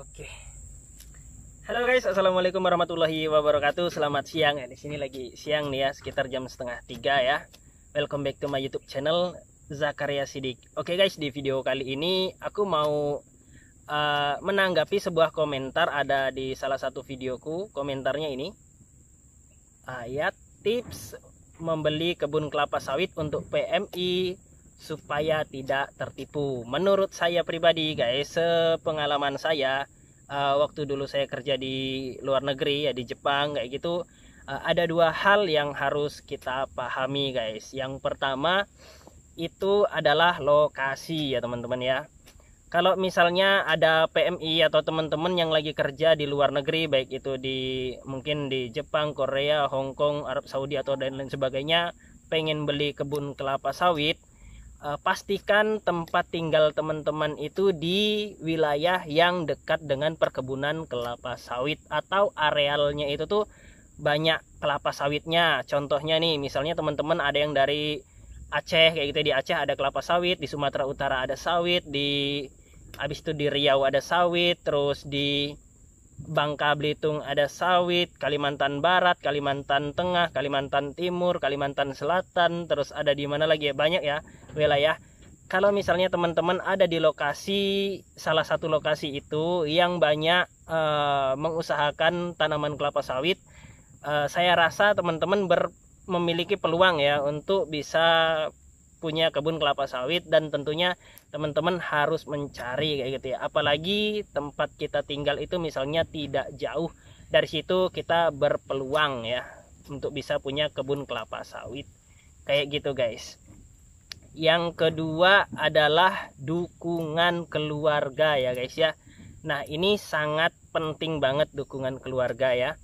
Oke. Halo guys, assalamualaikum warahmatullahi wabarakatuh. Selamat siang ya. Di sini lagi siang nih ya, sekitar jam setengah 3 ya. Welcome back to my YouTube channel Zakaria Sidik. Oke guys, di video kali ini aku mau menanggapi sebuah komentar ada di salah satu videoku. Komentarnya ini, ayat tips membeli kebun kelapa sawit untuk PMI supaya tidak tertipu. Menurut saya pribadi guys, sepengalaman saya waktu dulu saya kerja di luar negeri ya, di Jepang kayak gitu, ada dua hal yang harus kita pahami guys. Yang pertama itu adalah lokasi ya teman-teman ya. Kalau misalnya ada PMI atau teman-teman yang lagi kerja di luar negeri, baik itu mungkin di Jepang, Korea, Hong Kong, Arab Saudi atau dan lain sebagainya, pengen beli kebun kelapa sawit, pastikan tempat tinggal teman-teman itu di wilayah yang dekat dengan perkebunan kelapa sawit atau arealnya itu tuh banyak kelapa sawitnya. Contohnya nih, misalnya teman-teman ada yang dari Aceh kayak gitu, di Aceh ada kelapa sawit, di Sumatera Utara ada sawit, habis itu di Riau ada sawit, terus di Bangka Belitung ada sawit, Kalimantan Barat, Kalimantan Tengah, Kalimantan Timur, Kalimantan Selatan, terus ada di mana lagi ya, banyak ya wilayah. Kalau misalnya teman-teman ada di salah satu lokasi itu yang banyak mengusahakan tanaman kelapa sawit, saya rasa teman-teman memiliki peluang ya untuk bisa punya kebun kelapa sawit, dan tentunya teman-teman harus mencari kayak gitu ya. Apalagi tempat kita tinggal itu misalnya tidak jauh dari situ, kita berpeluang ya untuk bisa punya kebun kelapa sawit kayak gitu guys. Yang kedua adalah dukungan keluarga ya guys ya. Nah, ini sangat penting banget dukungan keluarga ya.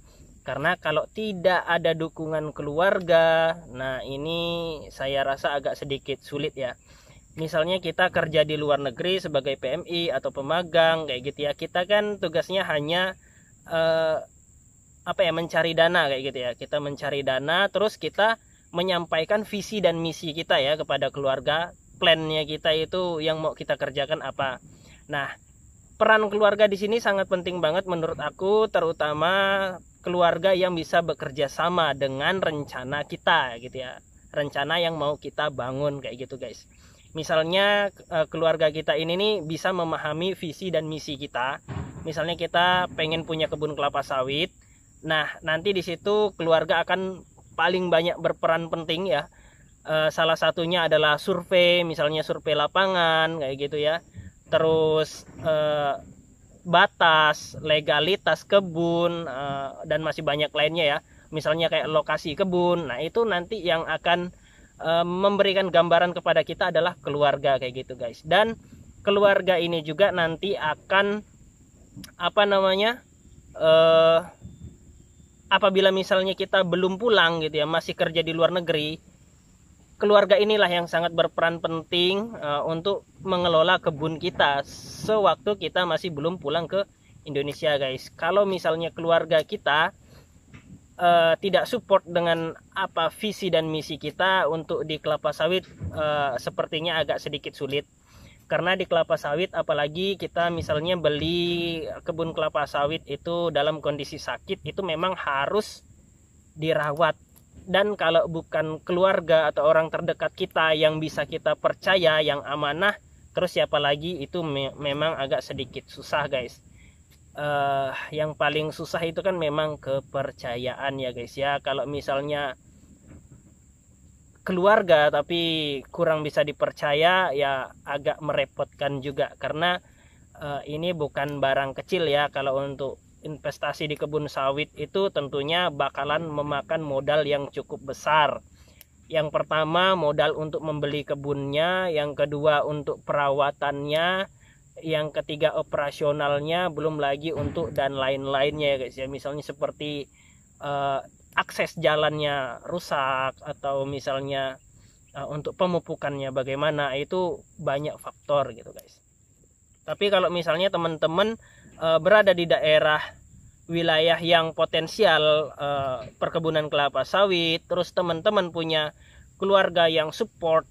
Karena kalau tidak ada dukungan keluarga, nah ini saya rasa agak sedikit sulit ya. Misalnya kita kerja di luar negeri sebagai PMI atau pemagang kayak gitu ya. Kita kan tugasnya hanya mencari dana kayak gitu ya. Kita mencari dana, terus kita menyampaikan visi dan misi kita ya kepada keluarga. Plannya kita itu yang mau kita kerjakan apa. Nah, peran keluarga di sini sangat penting banget menurut aku, terutama keluarga yang bisa bekerja sama dengan rencana kita gitu ya, rencana yang mau kita bangun kayak gitu guys. Misalnya keluarga kita ini nih bisa memahami visi dan misi kita. Misalnya kita pengen punya kebun kelapa sawit, nah nanti di situ keluarga akan paling banyak berperan penting ya. Salah satunya adalah survei, misalnya survei lapangan kayak gitu ya. Terus batas, legalitas kebun, dan masih banyak lainnya ya. Misalnya kayak lokasi kebun. Nah, itu nanti yang akan memberikan gambaran kepada kita adalah keluarga kayak gitu guys. Dan keluarga ini juga nanti akan apabila misalnya kita belum pulang gitu ya, masih kerja di luar negeri, keluarga inilah yang sangat berperan penting untuk mengelola kebun kita sewaktu kita masih belum pulang ke Indonesia guys. Kalau misalnya keluarga kita tidak support dengan visi dan misi kita untuk di kelapa sawit, sepertinya agak sedikit sulit. Karena di kelapa sawit, apalagi kita misalnya beli kebun kelapa sawit itu dalam kondisi sakit, itu memang harus dirawat. Dan kalau bukan keluarga atau orang terdekat kita yang bisa kita percaya, yang amanah, terus siapa lagi, itu memang agak sedikit susah guys. Yang paling susah itu kan memang kepercayaan ya guys ya. Kalau misalnya keluarga tapi kurang bisa dipercaya, ya agak merepotkan juga. Karena ini bukan barang kecil ya. Kalau untuk investasi di kebun sawit itu tentunya bakalan memakan modal yang cukup besar. Yang pertama modal untuk membeli kebunnya, yang kedua untuk perawatannya, yang ketiga operasionalnya, belum lagi untuk dan lain-lainnya ya guys ya. Misalnya seperti akses jalannya rusak, atau misalnya untuk pemupukannya bagaimana, itu banyak faktor gitu guys. Tapi kalau misalnya teman-teman berada di daerah wilayah yang potensial perkebunan kelapa sawit, terus teman-teman punya keluarga yang support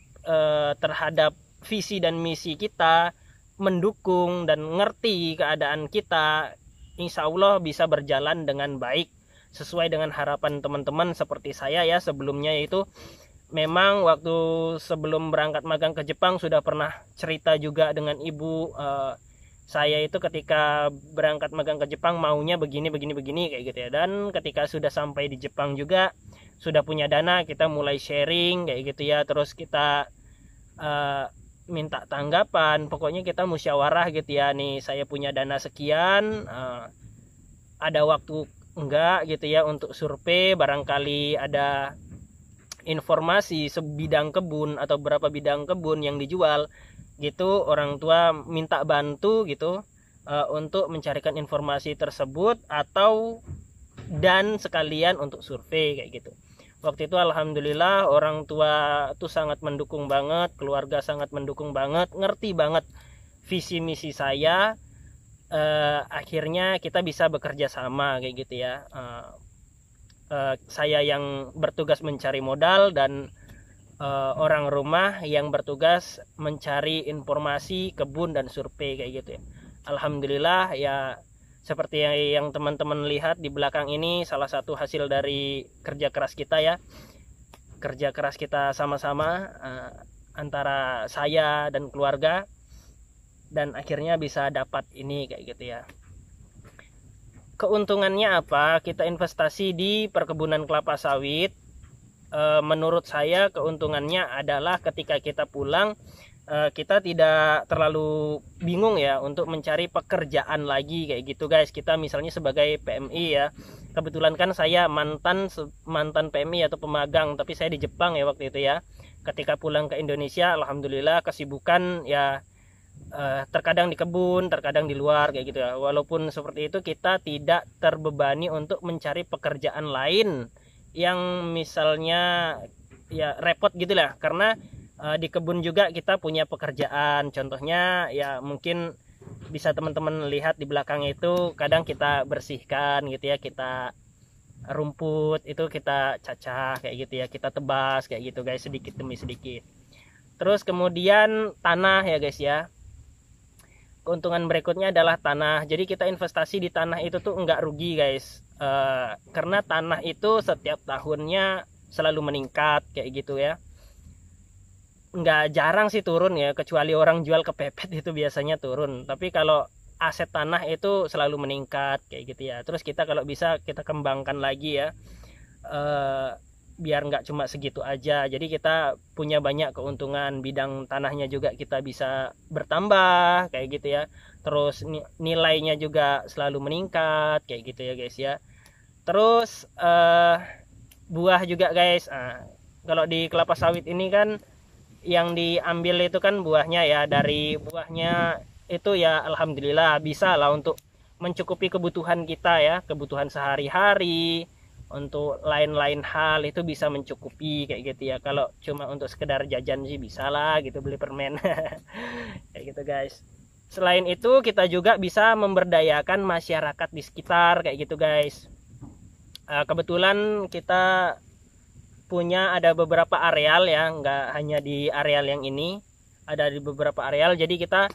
terhadap visi dan misi kita, mendukung dan ngerti keadaan kita, insya Allah bisa berjalan dengan baik sesuai dengan harapan teman-teman seperti saya ya. Sebelumnya itu memang waktu sebelum berangkat magang ke Jepang sudah pernah cerita juga dengan ibu, saya itu ketika berangkat magang ke Jepang maunya begini kayak gitu ya. Dan ketika sudah sampai di Jepang juga sudah punya dana, kita mulai sharing kayak gitu ya. Terus kita minta tanggapan, pokoknya kita musyawarah gitu ya. Nih saya punya dana sekian, ada waktu enggak gitu ya untuk survei, barangkali ada informasi sebidang kebun atau berapa bidang kebun yang dijual gitu, orang tua minta bantu gitu untuk mencarikan informasi tersebut atau dan sekalian untuk survei kayak gitu. Waktu itu alhamdulillah orang tua tuh sangat mendukung banget, keluarga sangat mendukung banget, ngerti banget visi misi saya. Akhirnya kita bisa bekerja sama kayak gitu ya. Saya yang bertugas mencari modal dan orang rumah yang bertugas mencari informasi kebun dan survei kayak gitu ya. Alhamdulillah ya, seperti yang teman-teman lihat di belakang ini salah satu hasil dari kerja keras kita ya. Kerja keras kita sama-sama antara saya dan keluarga, dan akhirnya bisa dapat ini kayak gitu ya. Keuntungannya apa? Kita investasi di perkebunan kelapa sawit. Menurut saya keuntungannya adalah ketika kita pulang, kita tidak terlalu bingung ya untuk mencari pekerjaan lagi kayak gitu guys. Kita misalnya sebagai PMI ya, kebetulan kan saya mantan PMI atau pemagang, tapi saya di Jepang ya waktu itu ya. Ketika pulang ke Indonesia, alhamdulillah kesibukan ya, terkadang di kebun, terkadang di luar kayak gitu ya. Walaupun seperti itu, kita tidak terbebani untuk mencari pekerjaan lain yang misalnya ya repot gitu lah, karena di kebun juga kita punya pekerjaan. Contohnya ya mungkin bisa teman-teman lihat di belakang itu, kadang kita bersihkan gitu ya, kita rumput itu kita cacah kayak gitu ya, kita tebas kayak gitu guys, sedikit demi sedikit. Terus kemudian tanah ya guys ya. Keuntungan berikutnya adalah tanah. Jadi kita investasi di tanah itu tuh enggak rugi guys. Karena tanah itu setiap tahunnya selalu meningkat kayak gitu ya. Enggak jarang sih turun ya, kecuali orang jual kepepet itu biasanya turun. Tapi kalau aset tanah itu selalu meningkat kayak gitu ya. Terus kita kalau bisa kita kembangkan lagi ya, biar nggak cuma segitu aja. Jadi kita punya banyak keuntungan, bidang tanahnya juga kita bisa bertambah kayak gitu ya. Terus nilainya juga selalu meningkat kayak gitu ya guys ya. Terus buah juga guys. Kalau di kelapa sawit ini kan yang diambil itu kan buahnya ya. Dari buahnya itu ya alhamdulillah bisa lah untuk mencukupi kebutuhan kita ya, kebutuhan sehari-hari. Untuk lain-lain hal itu bisa mencukupi kayak gitu ya. Kalau cuma untuk sekedar jajan sih bisa lah gitu, beli permen kayak gitu guys. Selain itu kita juga bisa memberdayakan masyarakat di sekitar kayak gitu guys. Kebetulan kita punya ada beberapa areal ya, nggak hanya di areal yang ini, ada di beberapa areal. Jadi kita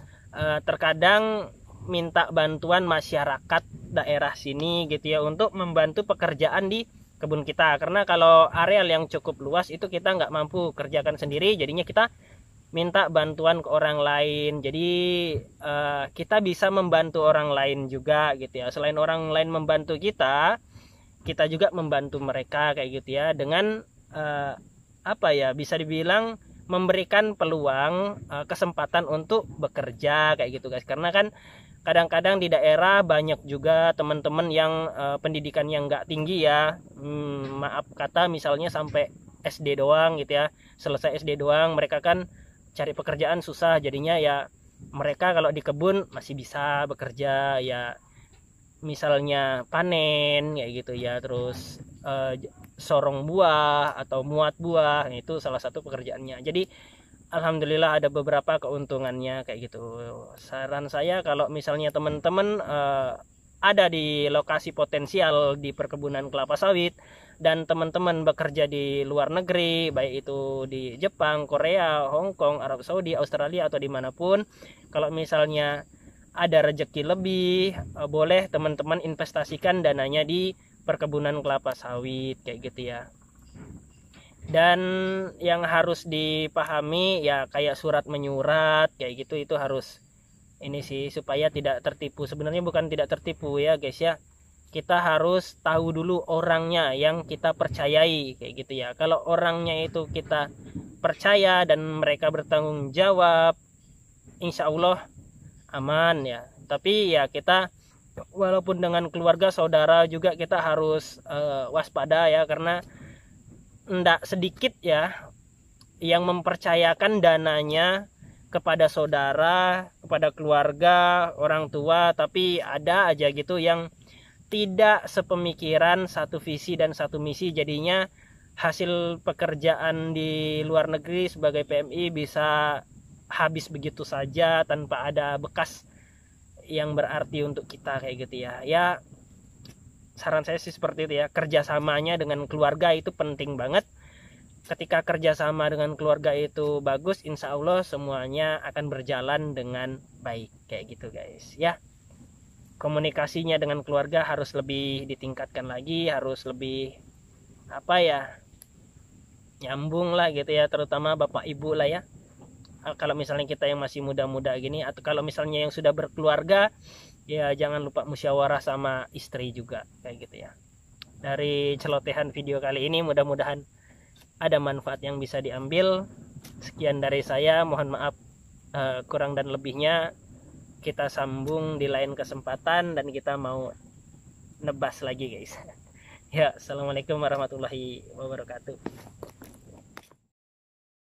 terkadang minta bantuan masyarakat daerah sini gitu ya, untuk membantu pekerjaan di kebun kita. Karena kalau areal yang cukup luas itu kita nggak mampu kerjakan sendiri, jadinya kita minta bantuan ke orang lain. Jadi kita bisa membantu orang lain juga gitu ya. Selain orang lain membantu kita juga membantu mereka kayak gitu ya, dengan apa ya, bisa dibilang memberikan peluang, kesempatan untuk bekerja kayak gitu guys. Karena kan kadang-kadang di daerah banyak juga teman-teman yang pendidikan yang nggak tinggi ya, maaf kata misalnya sampai SD doang gitu ya, selesai SD doang, mereka kan cari pekerjaan susah. Jadinya ya mereka kalau di kebun masih bisa bekerja ya, misalnya panen kayak gitu ya, terus sorong buah atau muat buah, itu salah satu pekerjaannya. Jadi alhamdulillah ada beberapa keuntungannya kayak gitu. Saran saya kalau misalnya teman-teman ada di lokasi potensial di perkebunan kelapa sawit dan teman-teman bekerja di luar negeri, baik itu di Jepang, Korea, Hong Kong, Arab Saudi, Australia atau dimanapun, kalau misalnya ada rezeki lebih, boleh teman-teman investasikan dananya di perkebunan kelapa sawit kayak gitu ya. Dan yang harus dipahami ya kayak surat menyurat kayak gitu, itu harus ini sih supaya tidak tertipu. Sebenarnya bukan tidak tertipu ya guys ya, kita harus tahu dulu orangnya yang kita percayai kayak gitu ya. Kalau orangnya itu kita percaya dan mereka bertanggung jawab, insya Allah aman ya. Tapi ya kita walaupun dengan keluarga saudara juga kita harus waspada ya, karena enggak sedikit ya yang mempercayakan dananya kepada saudara, kepada keluarga, orang tua, tapi ada aja gitu yang tidak sepemikiran, satu visi dan satu misi, jadinya hasil pekerjaan di luar negeri sebagai PMI bisa habis begitu saja tanpa ada bekas yang berarti untuk kita kayak gitu ya. Ya saran saya sih seperti itu ya, kerjasamanya dengan keluarga itu penting banget. Ketika kerjasama dengan keluarga itu bagus, insya Allah semuanya akan berjalan dengan baik kayak gitu guys ya. Komunikasinya dengan keluarga harus lebih ditingkatkan lagi, harus lebih apa ya, nyambung lah gitu ya, terutama bapak ibu lah ya. Kalau misalnya kita yang masih muda-muda gini, atau kalau misalnya yang sudah berkeluarga ya jangan lupa musyawarah sama istri juga kayak gitu ya. Dari celotehan video kali ini mudah-mudahan ada manfaat yang bisa diambil. Sekian dari saya, mohon maaf kurang dan lebihnya. Kita sambung di lain kesempatan dan kita mau nebas lagi guys. Ya, assalamualaikum warahmatullahi wabarakatuh.